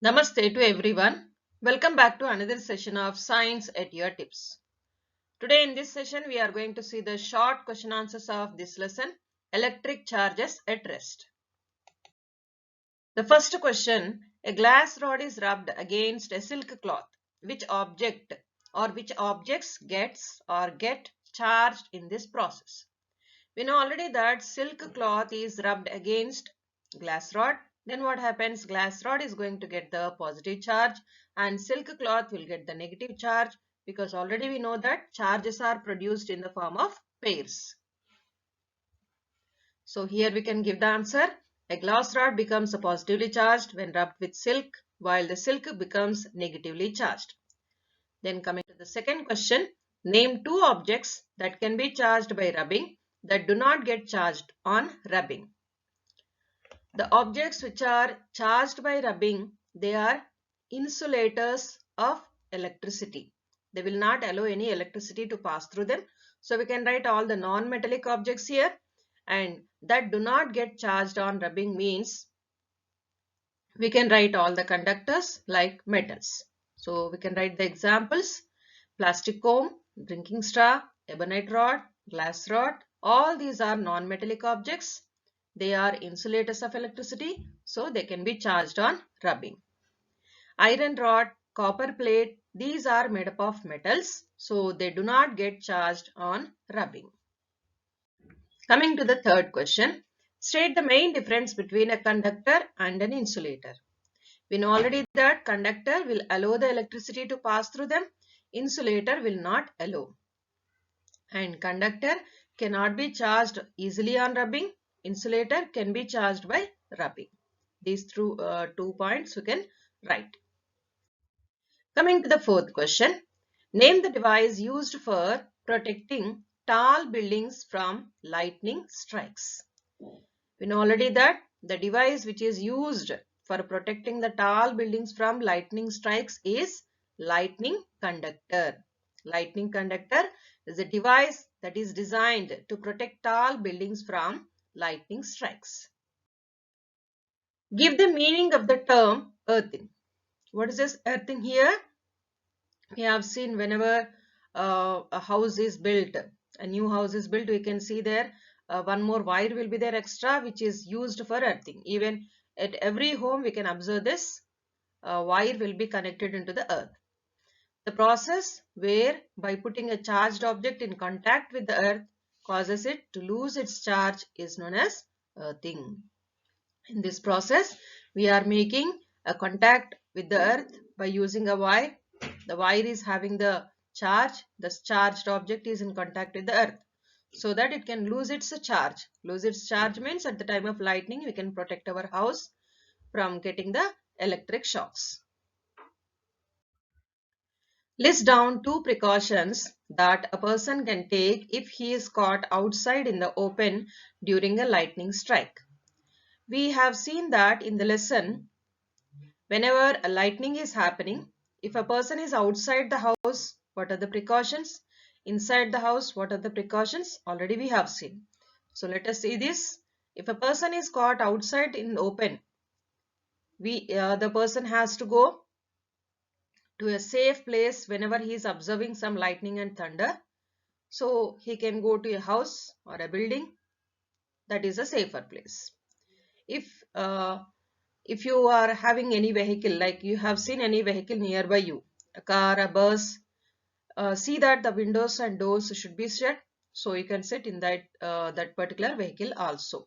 Namaste to everyone. Welcome back to another session of Science at Your Tips. Today in this session we are going to see the short question answers of this lesson, electric charges at rest. The first question, a glass rod is rubbed against a silk cloth. Which object or which objects get charged in this process? We know already that silk cloth is rubbed against glass rod. Then what happens? Glass rod is going to get the positive charge and silk cloth will get the negative charge, because already we know that charges are produced in the form of pairs. So here we can give the answer. A glass rod becomes positively charged when rubbed with silk, while the silk becomes negatively charged. Then coming to the second question, name two objects that can be charged by rubbing that do not get charged on rubbing. The objects which are charged by rubbing, they are insulators of electricity. They will not allow any electricity to pass through them. So we can write all the non-metallic objects here, and that do not get charged on rubbing means we can write all the conductors like metals. So we can write the examples: plastic comb, drinking straw, ebonite rod, glass rod. All these are non-metallic objects. They are insulators of electricity, so they can be charged on rubbing. Iron rod, copper plate, these are made up of metals, so they do not get charged on rubbing. Coming to the third question, state the main difference between a conductor and an insulator. We know already that conductor will allow the electricity to pass through them, insulator will not allow. And conductor cannot be charged easily on rubbing, insulator can be charged by rubbing. These 2 points you can write. Coming to the fourth question, name the device used for protecting tall buildings from lightning strikes. We know already that the device which is used for protecting the tall buildings from lightning strikes is lightning conductor. Lightning conductor is a device that is designed to protect tall buildings from lightning strikes. Give the meaning of the term earthing. What is this earthing here? We have seen whenever a house is built, a new house is built, we can see there one more wire will be there extra, which is used for earthing. Even at every home we can observe this wire will be connected into the earth. The process where by putting a charged object in contact with the earth causes it to lose its charge is known as earthing. In this process we are making a contact with the earth by using a wire. The wire is having the charge, the charged object is in contact with the earth, so that it can lose its charge. Lose its charge means at the time of lightning we can protect our house from getting the electric shocks. List down 2 precautions that a person can take if he is caught outside in the open during a lightning strike. We have seen that in the lesson, whenever a lightning is happening, if a person is outside the house, what are the precautions? Inside the house, what are the precautions? Already we have seen. So let us see this. If a person is caught outside in open, the person has to go to a safe place whenever he is observing some lightning and thunder. So he can go to a house or a building, that is a safer place. If you are having any vehicle, like you have seen any vehicle nearby you, a car, a bus, see that the windows and doors should be shut, so you can sit in that particular vehicle also.